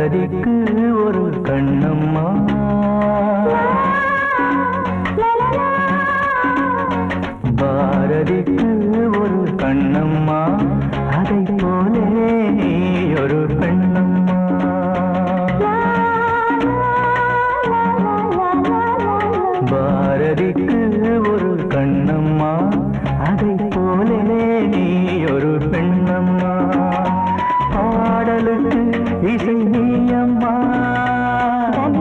பாரதிக்கு ஒரு கண்ணம்மா, பாரதிக்கு ஒரு கண்ணம்மா, அதை போலே நீ ஒரு பெண்ணம்மா. பாரதிக்கு ஒரு கண்ணம்மா, அதை போலே நீ ஒரு பெண்ணம்மா. பாடலுக்கு இசை நீயம்மா, என்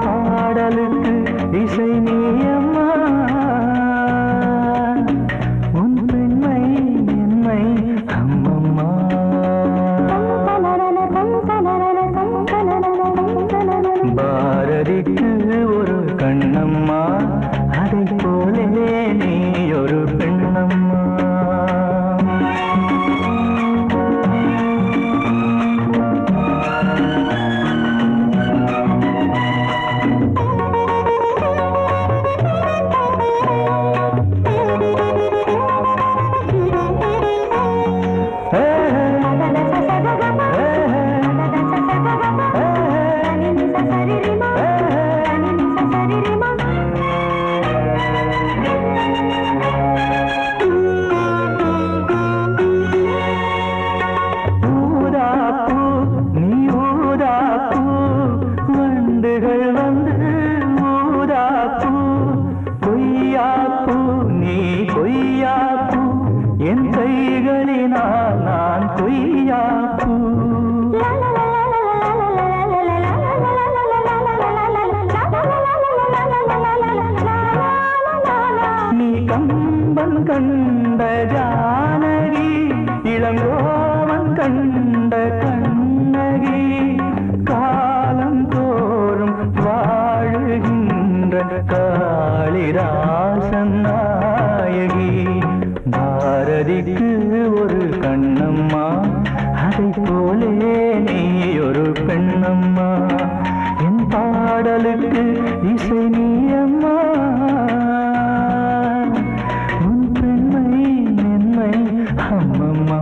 பாடலுக்கு இசை நீயம்மா. உன் பெண்மை என்னை அம்மம்மா. பாரதிக்கு ஒரு கண்ணம்மா, அதை போலே நீ ஒரு பெண்ணம்மா. என் கைகளினால் நான் கொய்யாப்பூ. நீ கம்பன் கண்ட ஜானகி, இளங்கோவன் கண்ட கண்ணகி, காலம் தோறும் வாழுகின்ற காளிதாசன் நாயகி. பாரதிக்கு ஒரு கண்ணம்மா, அதை போலே நீ ஒரு பெண்ணம்மா. என் பாடலுக்கு இசை நீயம்மா, உன் பெண்மை என்னை அம்மம்மா.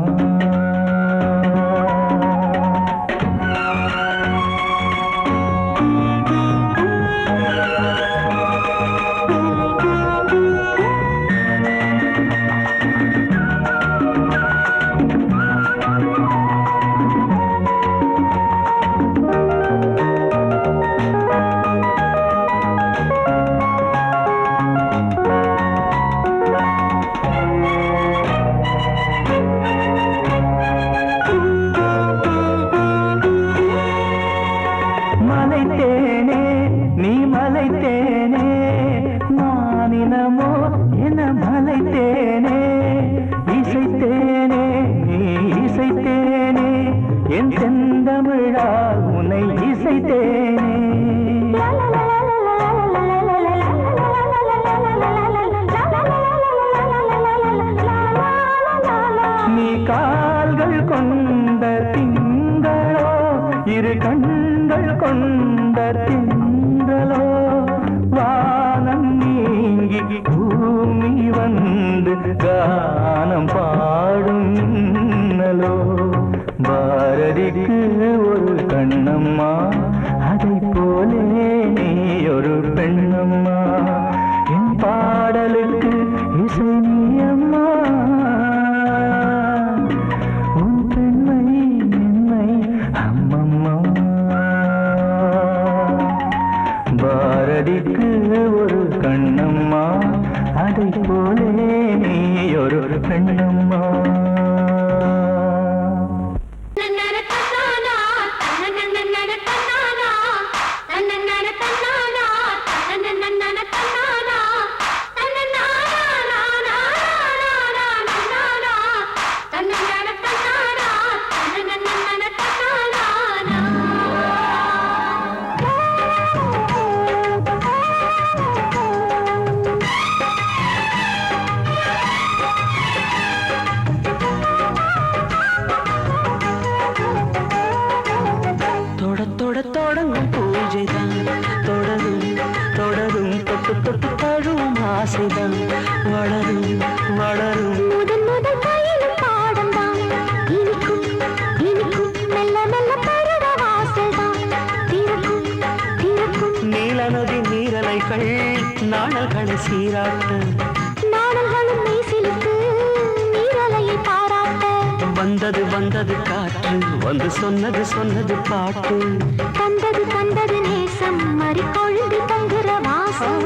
மலைத்தேனே நீ மலைத்தேனே, மானினமோ என மலைத்தேனே. இசைத்தேனே நீ இசைத்தேனே, என் செந்தமிழால் உன்னை இசைத்தேனே. நீ கால்கள் கொண்ட திங்களோ, இரு கண்கள் கொண்ட திங்களோ, வானம் நீங்கி பூமி வந்து கானம் பாடும் மின்னலோ. பாரதிக்கு ஒரு கண்ணம்மா, அதை போலே நீ ஒரு பெண்ணம்மா. என் பாடலுக்கு இசை நீயம்மா, உன் பெண்மை என்னை அம்மம்மா. பாரதிக்கு ஒரு கண்ணம்மா, அதை போலே நீ ஒரு பெண்ணம்மா. சீராட்ட நாடல்களும் மெய்சிலுக்கு நீரலையை பாராட்ட வந்தது வந்தது காற்று வந்து சொன்னது சொன்னது பாட்டு தந்தது தந்தது நேசம் மறி கொழுந்து தங்குற வாசம்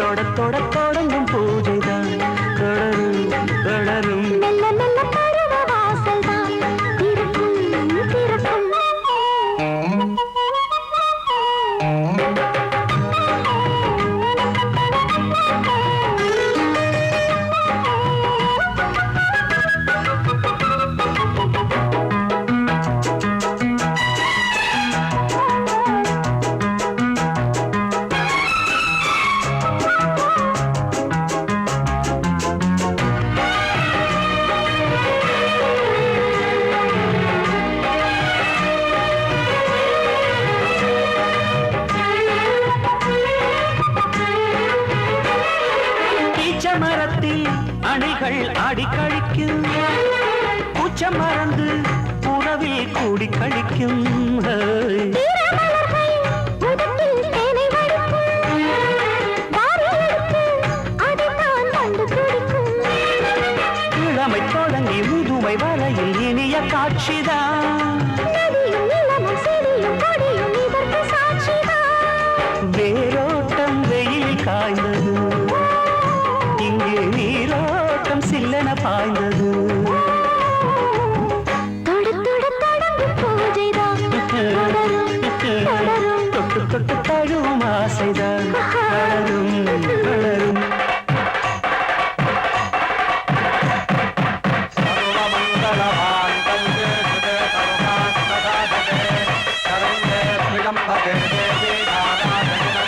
தொட தொட தொடங்கும் பூஜைதான் தொடரும் தொடரும் மெல்ல மெல்ல பருவ வாசல் தான் திறக்கும் திறக்கும் மரத்தில் அணைகள் ஆடி கழிக்கும் பூச்ச மறந்து உறவில் கூடி கழிக்கும் இளமை தொடங்கி முதுமை வரையில் இனிய காட்சிதான் வேரோட்டம் வெயில் காய்ந்தது இங்கே நீரோட்டம் சில்லென பாய்ந்தது தொட்டு தொட்டு தழுவும் ஆசைதான் வளரும்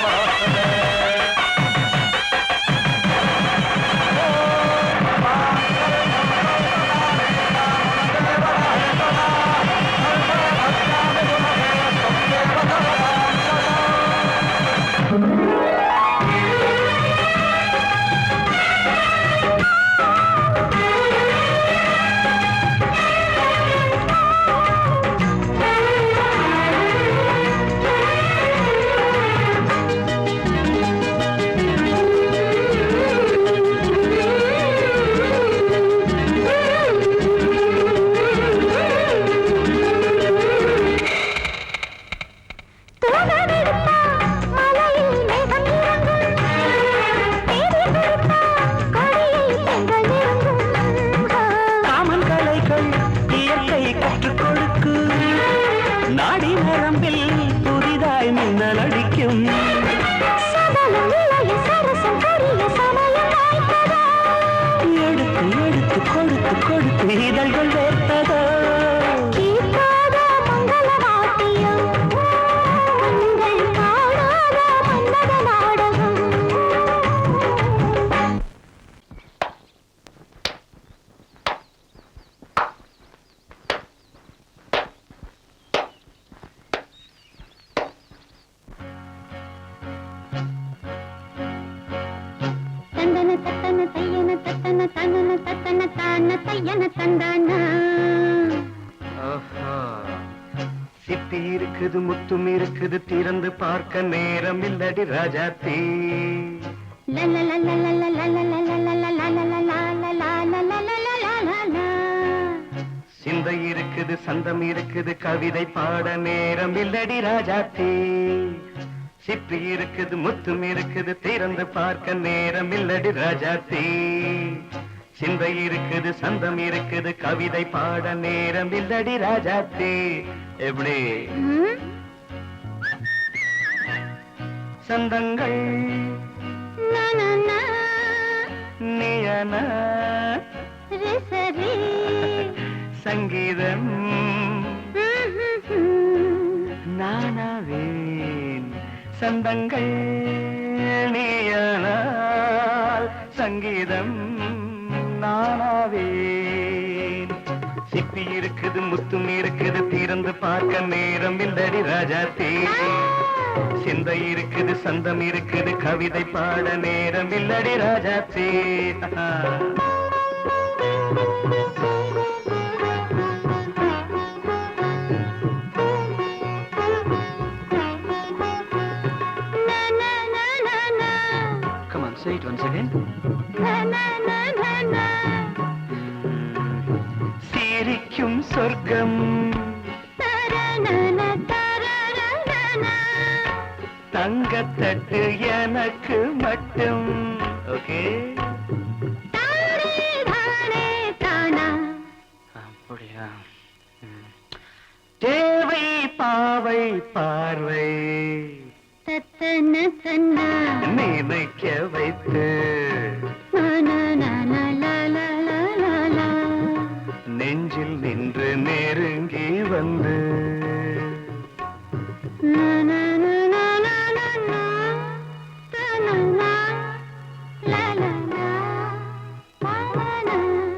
வளரும் நாடி நரம்பில் புதிதாய் மின்னல் அடிக்கும் எடுத்து எடுத்து கொடுத்து கொடுத்து இதழ்கள் வேர்த்ததோ சிப்பி இருக்குது முத்தும் இருக்குது திறந்து பார்க்க நேரம் இல்லடி ராஜாத்தி சிந்தை இருக்குது சந்தம் இருக்குது கவிதை பாட நேரம் இல்லடி ராஜாத்தி சிப்பி இருக்குது முத்தும் இருக்குது திறந்து பார்க்க நேரம் இல்லடி ராஜாத்தி சிந்தை இருக்குது சந்தம் இருக்குது கவிதை பாட நேரம் இல்லடி ராஜாத்தி எப்படி சந்தங்கள் நீயன சங்கீதம் நானாவேன் சந்தங்கள் நீயனால் சங்கீதம் நானாவேன் சிப்பி இருக்குது முத்தும் இருக்குது திறந்து பார்க்க நேரம் இல்லடி ராஜாத்தி சிந்தை இருக்குது சந்தம் இருக்குது கவிதை பாட நேரம் இல்லடி Rajathi Come on, sing. Once again. சிரிக்கும் சொர்க்கம் தங்கத்தட்டு எனக்கு மட்டும். ஓகே, அப்படியா? தேவை பாவை பார்வை நினைக்க வைத்து நெஞ்சில் நின்று நெருங்கி வந்து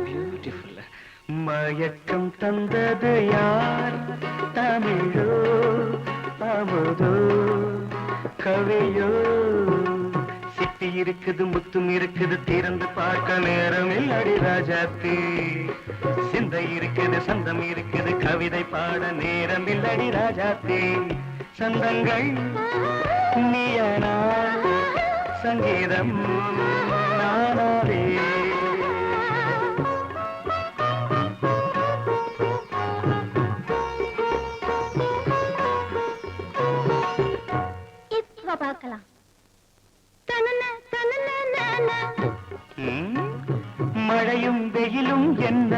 பியூட்டிஃபுல். மயக்கம் தந்தது யார்? தமிழோ அமுதோ கவியோ? சிப்பி இருக்குது, முத்தும் இருக்குது, திறந்து பார்க்க நேரம் இல்லடி ராஜாத்தி. சிந்தை இருக்குது, சந்தம் இருக்குது, கவிதை பாட நேரம் இல்லடி ராஜாத்தி. சந்தங்கள் நீயனா, சங்கீதம் நானாவே. பார்க்கலாம். மழையும் வெயிலும் என்ன,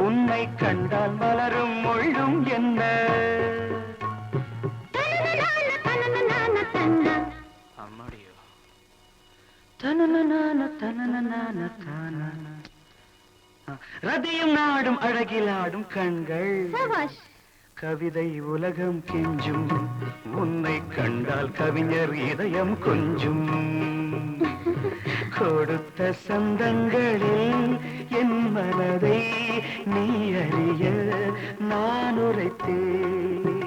உன்னை கண்டால் மலரும் முள்ளும் என்ன. அம்மாடியோ ரதியும் நாடும் அழகிலாடும் கண்கள், கவிதை உலகம் கெஞ்சும், உன்னை கண்டால் கவிஞர் இதயம் கொஞ்சும். கொடுத்த சந்தங்களில் என் மனதை நீ அறிய நான் உரைத்தேன்.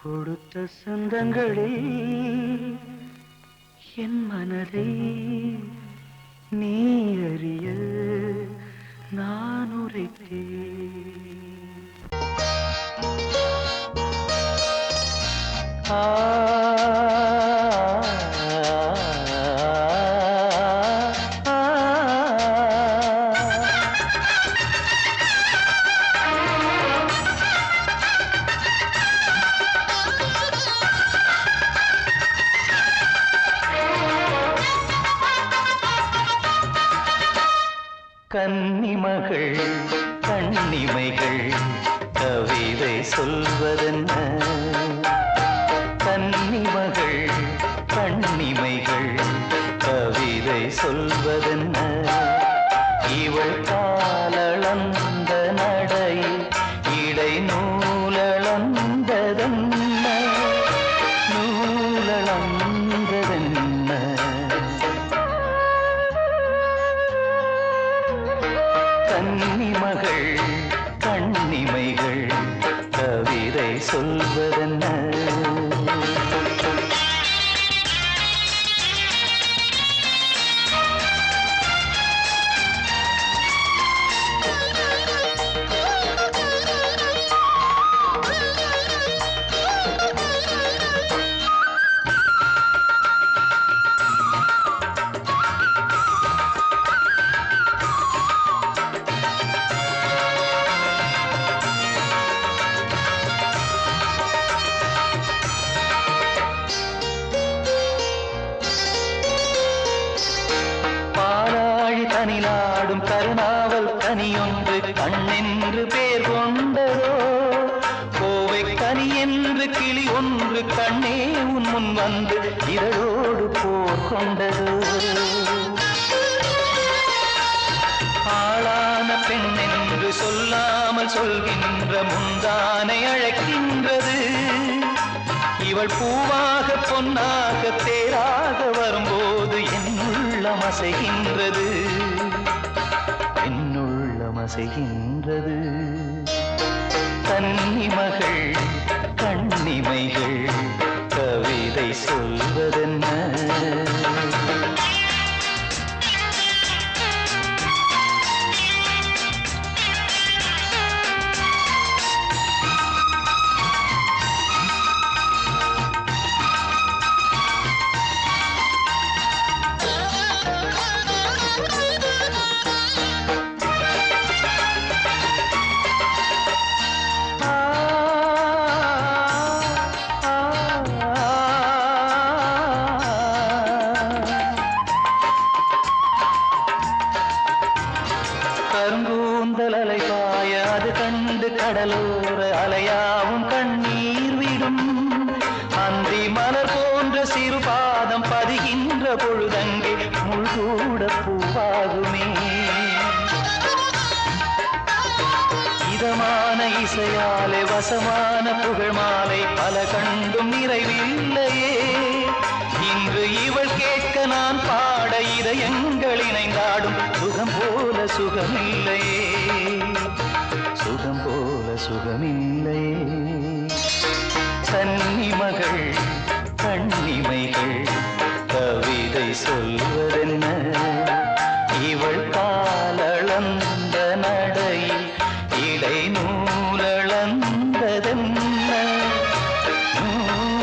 கொடுத்த சந்தங்களில் என் மனதை நீ அறிய நான் உரைத்தேன். கன்னிமகள் கண்ணிமைகள் கவிதை சொல்வதென்ன? கன்னிமகள் கண்ணிமைகள் கவிதை சொல்வதென்ன? இவள் காலளந்த நடை இடை நூலளந்ததென்ன? நூலளந்ததென்ன? கன்னிமகள் கண்ணிமைகள் கவிதை சொல்வதென்ன? கனிலாடும் கருணாவல் கனியொன்று கண்ணென்று பேர் கொண்டதோ? கோவை கனி என்று கிளி ஒன்று கண்ணே உன் முன் வந்து இதழோடு போர் கொண்டதோ? ஆளான பெண் என்று சொல்லாமல் சொல்கின்ற முந்தானை அழைக்கின்றது. இவள் பூவாக பொன்னாக தேராக வரும்போது என்னுள்ளம் அசைகின்றது, என்னுள்ளம் அசைகின்றது. கன்னிமகள் கண்ணிமைகள் கவிதை சொல்வதென்ன? கடலோர அலையாவும் கண்ணீர் விடும் அந்தி மலர் போன்ற சிறு பாதம் பதிகின்ற பொழுதங்கே முள்கூட பூவாகுமே இதமான இசையாலே வசமான புகழ் மாலை பல கண்டும் நிறைவில்லையே இன்று இவள் கேட்க நான் பாட இதயங்கள் இணைந்தாடும் சுகம் போல சுகமில்லையே சுகம் போல சுகமில்லையே கன்னிமகள் கண்ணிமைகள் கவிதை சொல்வதென்ன இவள் காலளந்த நடையில் இடை நூலளந்ததென்ன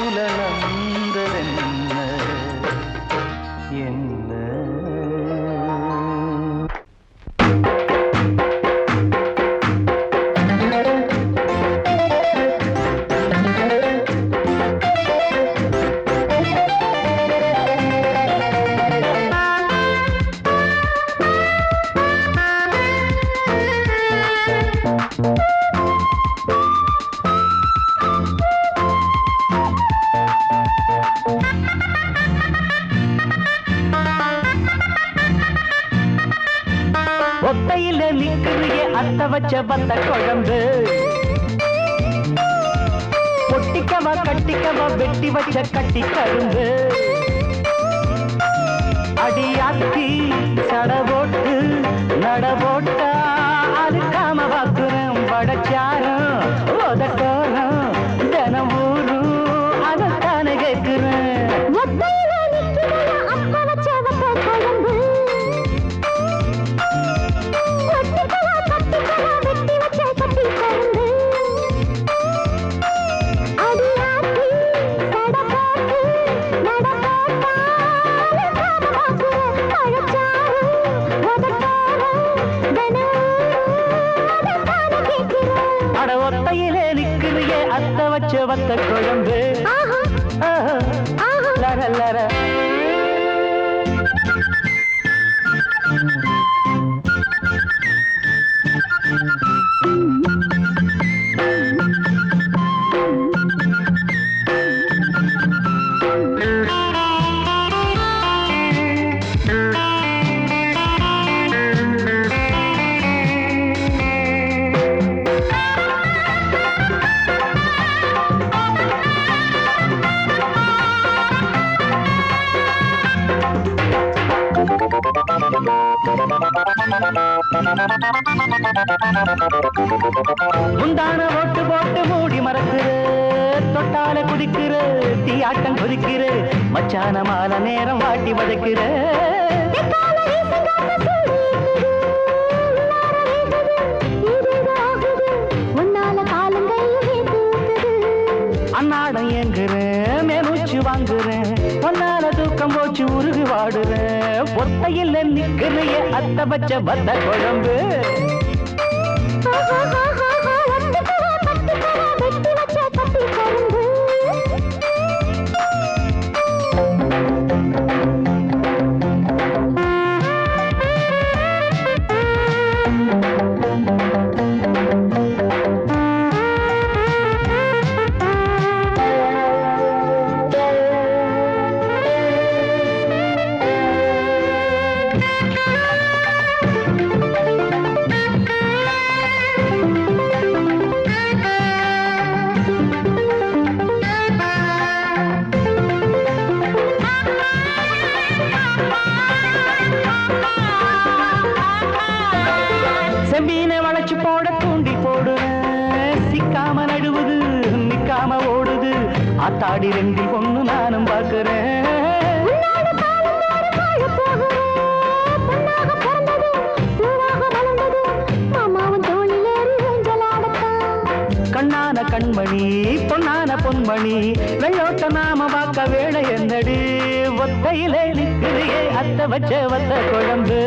நூலளந்ததென்ன என்ன ஒத்தையில நிக்கிறிய அத்த வச்ச பத்த குழம்பு பொட்டிக்கவா கட்டிக்கவா வெட்டி வச்ச கட்டி கரும்பு அடியாத்தி சட போட்டு நட போட்டா அதுக்காம பாக்குறேன் படச்சாரம் உதட்டோரம் தினம் ஊரும் அதைத்தானே கேட்கிறேன் ஒத்தையிலே நிக்கிறிய அத்த வச்ச வத்த குழம்பு லர லர முந்தான ஓட்டு போட்டு மூடி மறக்குற தொட்டால குதிக்கிற தீயாட்டம் குறிக்கிற மச்சான மால நேரம் வாட்டி வதைக்கிற அன்னாடம் எங்குறேன் மேலூச்சு வாங்குறேன் ஒன்னால தூக்கம் போச்சு உருகு வாடுறேன் ஒத்தையில் நிக்கிறைய அத்த பச்ச பத்த குழம்பு செம்பீனை வளைச்சு போட தூண்டி போடுறேன் சிக்காம நடுவுது நிக்காம ஓடுது ஆத்தாடி ரெண்டி பொண்ணு நானும் பார்க்கிறேன் கண்ணான கண்மணி பொன்னான பொன்மணி வெள்ளோட்ட நாம பார்க்க வேலை என்னடி ஒத்தையிலே நிற்கிறியே அத்த வச்ச வத்த குழம்பு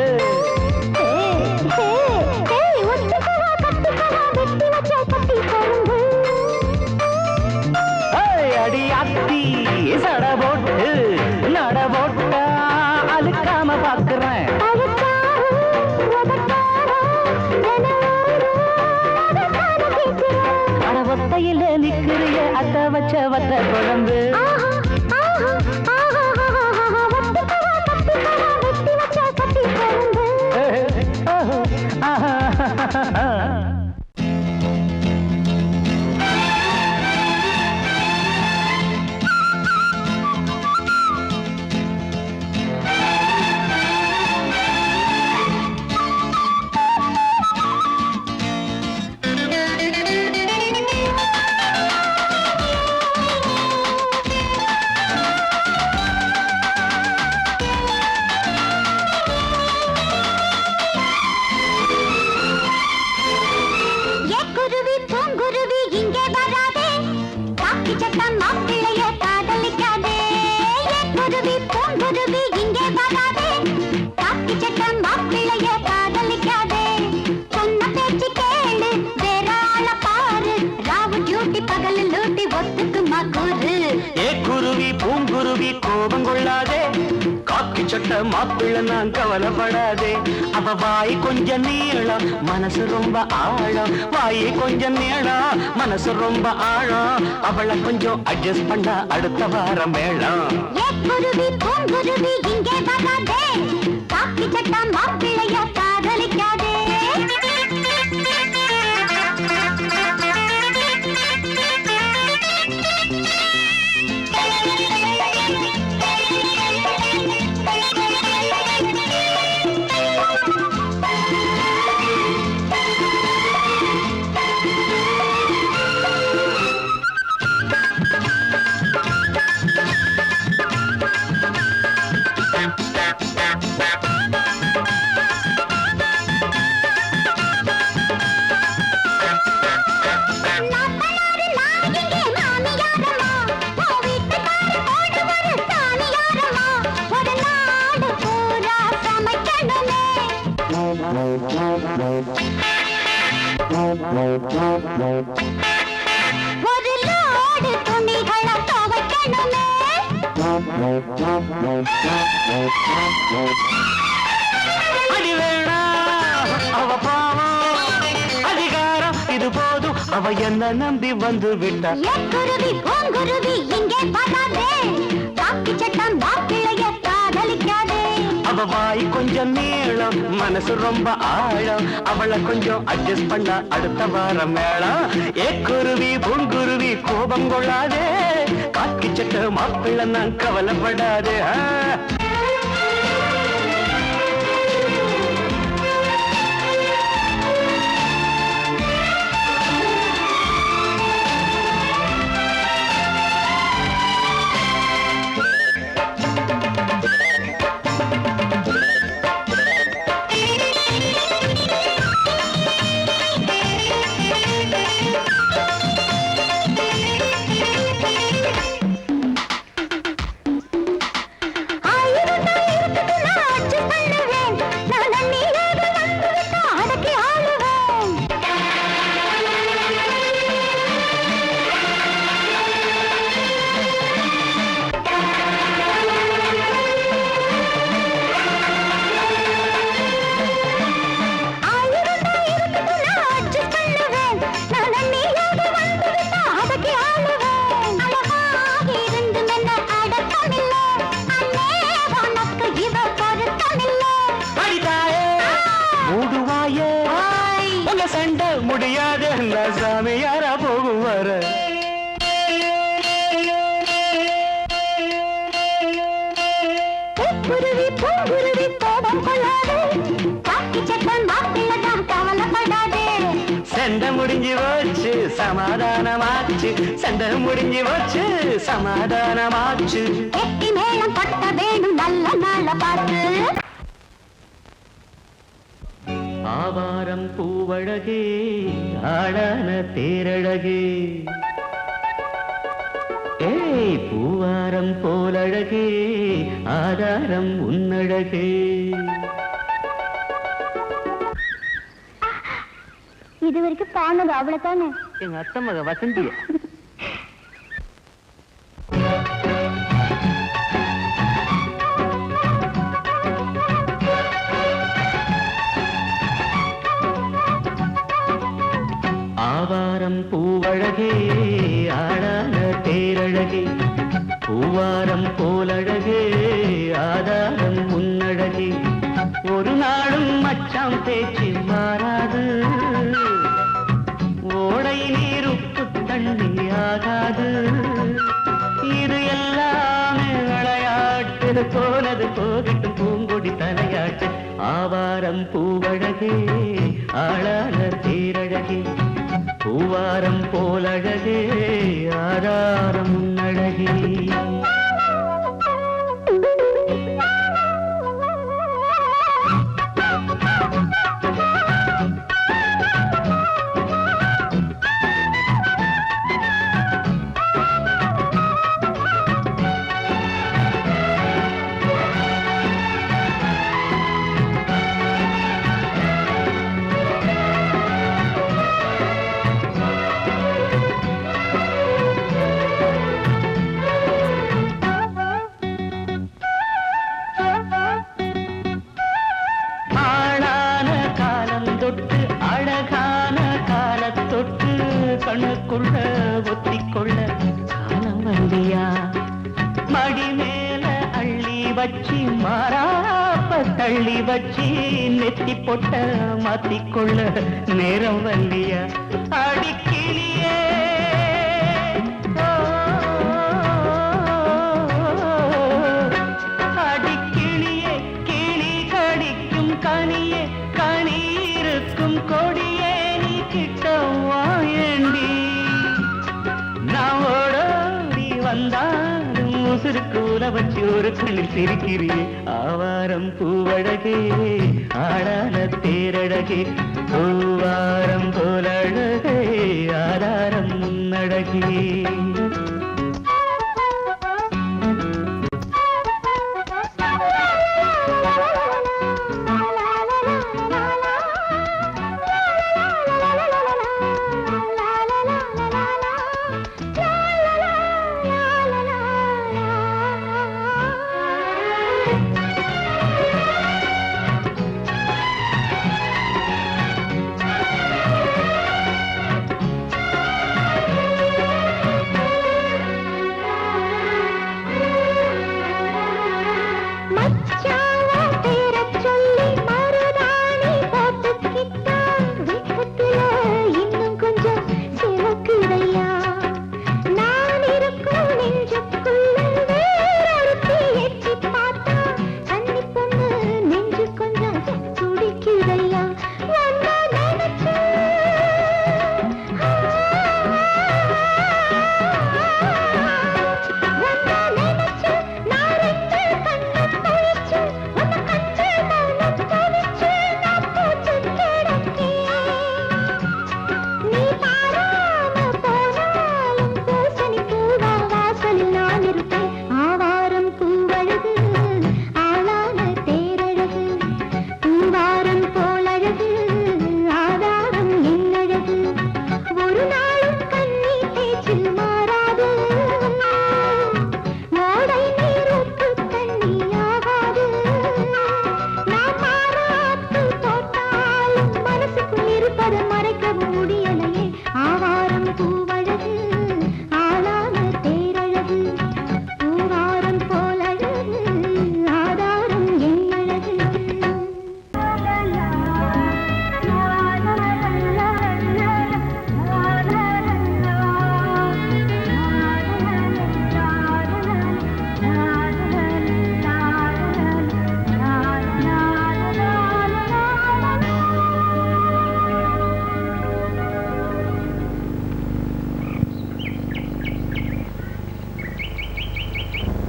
அடி அத்தி சட போட்டு நட போட்டா அழுக்காம பாக்குறேன் குழம்பு மாப்பிள்ள நான் கவலைப்படாதே அவ வாய் கொஞ்சம் நீளம் மனசு ரொம்ப ஆழம் வாயை கொஞ்சம் நீளம் மனசு ரொம்ப ஆழம் அவளை கொஞ்சம் அட்ஜஸ்ட் பண்ண அடுத்த வாரம் வேளாம் குருவி பூங்குருவி இங்கே வராதே காக்கி சட்டா மாப்பிள்ளைய காதலிக்காதே ஒரு லோடு துணிகளை துவைக்கணுமே அடி வேணா அவ பாவம் அதிகாரம் இது போதும் அவ என்ன நம்பி வந்து விட்டா குருவி பூங்குருவி இங்கே வராதே காக்கி சட்டம் மாப்பிள்ளைய காதலிக்காதே அவ வாய் கொஞ்சம் நீளம் மனசு ரொம்ப ஆழம் அவளை கொஞ்சம் அட்ஜஸ்ட் பண்ண அடுத்த வாரம் மேளம் குருவி பூங்குருவி கோபம் கொள்ளாதே காக்கி சட்ட மாப்பிள்ள நான் கவலைப்படாதே சண்டை முடியாது சாமி யாரா போகும் வர குருவி பூங்குருவி கோபம் கொள்ளாதே காக்கி சட்டம் மாப்பிள்ளதான் கவலைப்படாதே சண்டை முடிஞ்சு போச்சு சமாதானமாச்சு சண்டை முடிஞ்சு போச்சு சமாதானமாச்சு எட்டி மேளம் பட்ட வேணும் நல்ல நாள பார்த்து ஆவாரம் பூவழகே ஆளான தேரழகே ஏய் பூவாரம் போலழகே ஆதாரம் உன்னழகே இது வரைக்கும் பாடுனது அவ்வளவுதானே எங்க அத்தை மக வசந்திய ஆவாரம் பூவழகே ஆளான தேரழகே போனது போனது போகட்டும் பூங்கொடி தலையாட்டு ஆவாரம் பூவழகே ஆளான தேரழகே பூவாரம் போலழகே ஆதாரம் அழகே கண்ணுக்குள்ள ஒத்திக்கொள்ள காலம் வந்தியா மடி மேல அள்ளி வச்சி மாறாப்ப தள்ளி வச்சி நெத்தி பொட்ட மாத்திக்கொள்ள நேரம் வந்தியா அடிக்கிளியே அடிக்கிளியே கிளி கடிக்கும் கனியே கனி இருக்கும் கொடியே நீ கிட்ட வாயண்டி நான் ஓடி வந்தாலும் உசுருக்கு உல வச்சு ஒரு கண்ணில் சிரிக்கிறே ஆவாரம் பூவழகே ஆடான தேரழகே பூவாரம் போலழகே ஆதாரம் முன்னழகே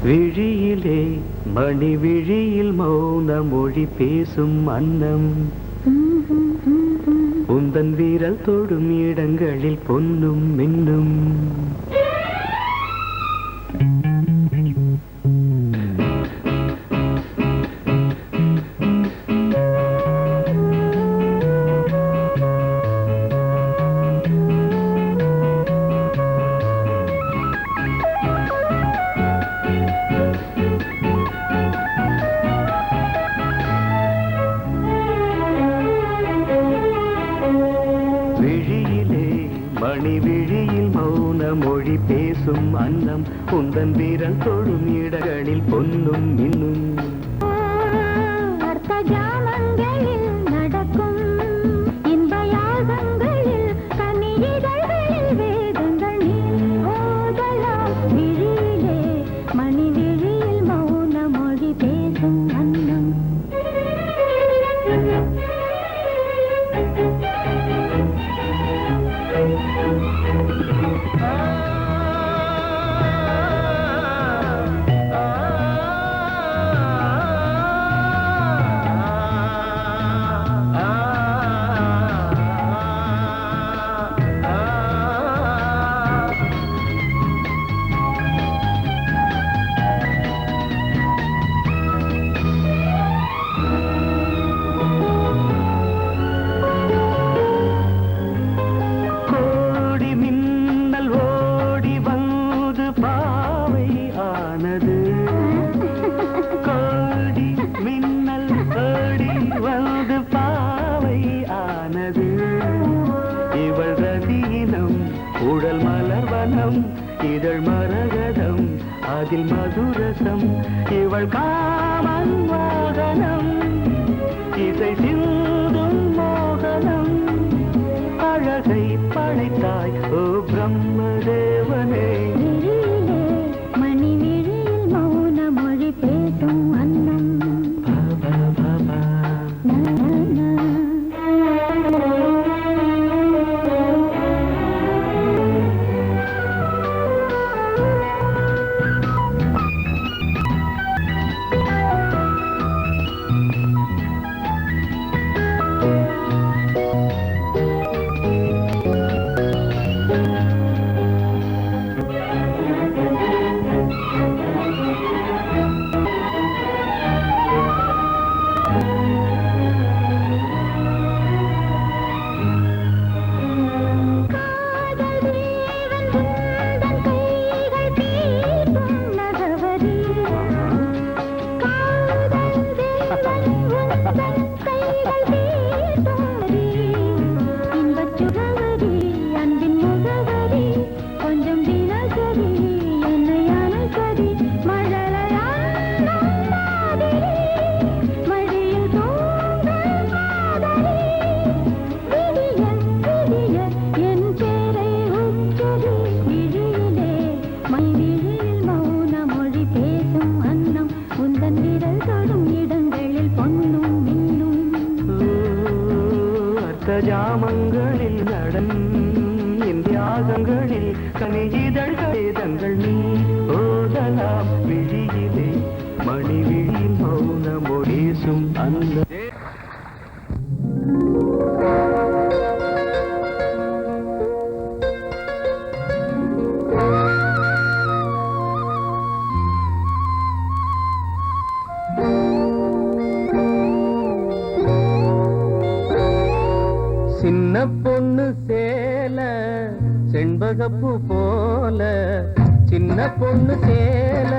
விழியிலே மணி விழியில் மௌன மொழி பேசும் அன்னம் உந்தன் வீரல் தொடும் இடங்களில் பொன்னும் மின்னும் விழியில் மௌன மொழி பேசும் அன்னம் உந்தன் வீரல் தொடும் இடங்களில் பொன்னும் மின்னும் அர்த்த ஜாமங்களில் நடக்கும் இன்ப யாகங்களில் கனியிதழ்களில் வேதங்கள் நீ ஓதலாம் விழியிலே மணி விழியில் மௌன மொழி அதில் மதுரசம் இவள் காமன் வாகனம் இசை சிந்தும் மோகனம் அழகை படைத்தாய் ஓ பிரம்மதேவனே மணி விழியில் மௌன மொழி பேசும் அன்னம் ஜாமங்களில் நடன் இந்தியாகங்களில் கனியிதழ் வேதங்கள் நீ ஓதலாம் விழியிலே மணி விழியில் மௌன மொழிசும் அந்த சின்ன பொண்ணு சேல செண்பகப்பூ போல சின்ன பொண்ணு சேல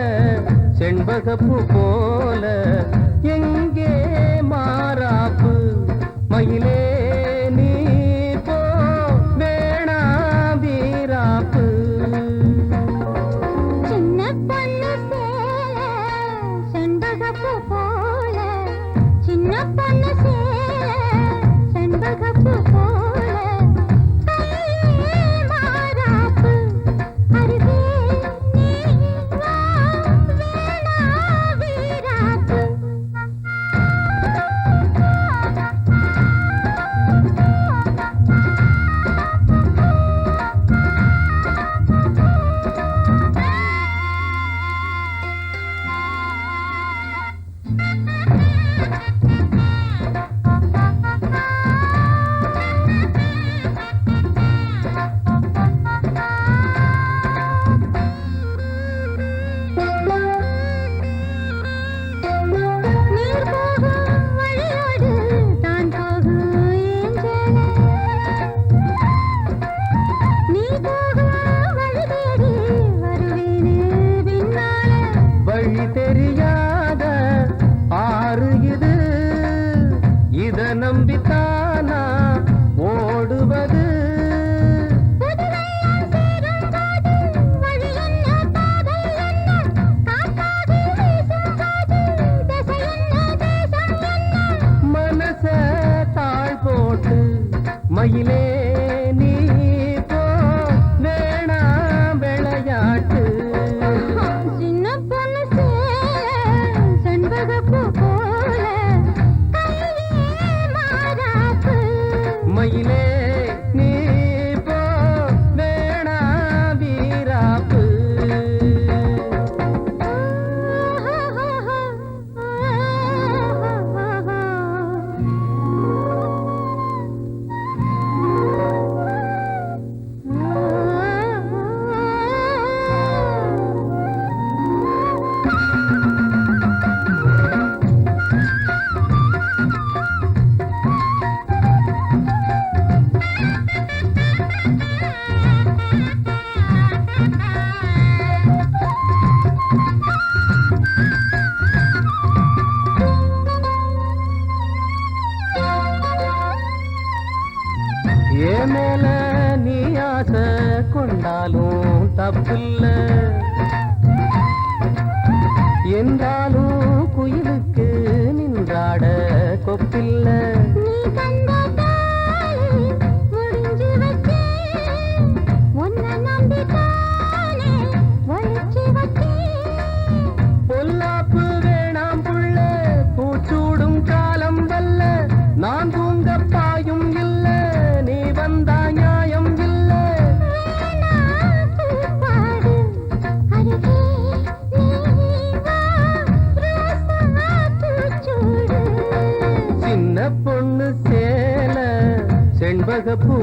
செண்பகப்பூ போல எங்கே மாறாப்பு மயிலே நீ போ வேணா வீராப்பு சின்ன பொண்ணு சேல செண்பகப்பூ போல சின்ன பொண்ணு சேல செண்பகப்பூ போல கையே மாறாப்பு அருகே நீ வா வேணா வீராப்பு வழி தெரியாத ஆறு இது இத நம்பித்தானா ஓடுவது மனச தாழ் போட்டு மயிலே நீ போ வேணா விளையாட்டு சின்ன பொண்ணு சேல செண்பகப்பூ போல கையே மாறாப்பு மயிலே நீ போ வேணா வீராப்பு ஏன் மேல நீ ஆசை கொண்டாலும் தப்பில்ல இல்ல. நீ தந்த தாலி முடிஞ்சு வச்சேன், உன்னை நம்பித்தானே ஒளிச்சு வச்சேன். பொல்லாப்பு வேணாம் புள்ள, பூச்சூடும் காலம் வல்ல. நான் தூங்க பாயும் இல்ல, நீ வந்தா நியாயம் இல்ல. வேணா பூப்பாடு அருகே நீ வா, ரோசா பூச்சூடு. சின்ன பொண்ணு சேல செண்பகப்பூ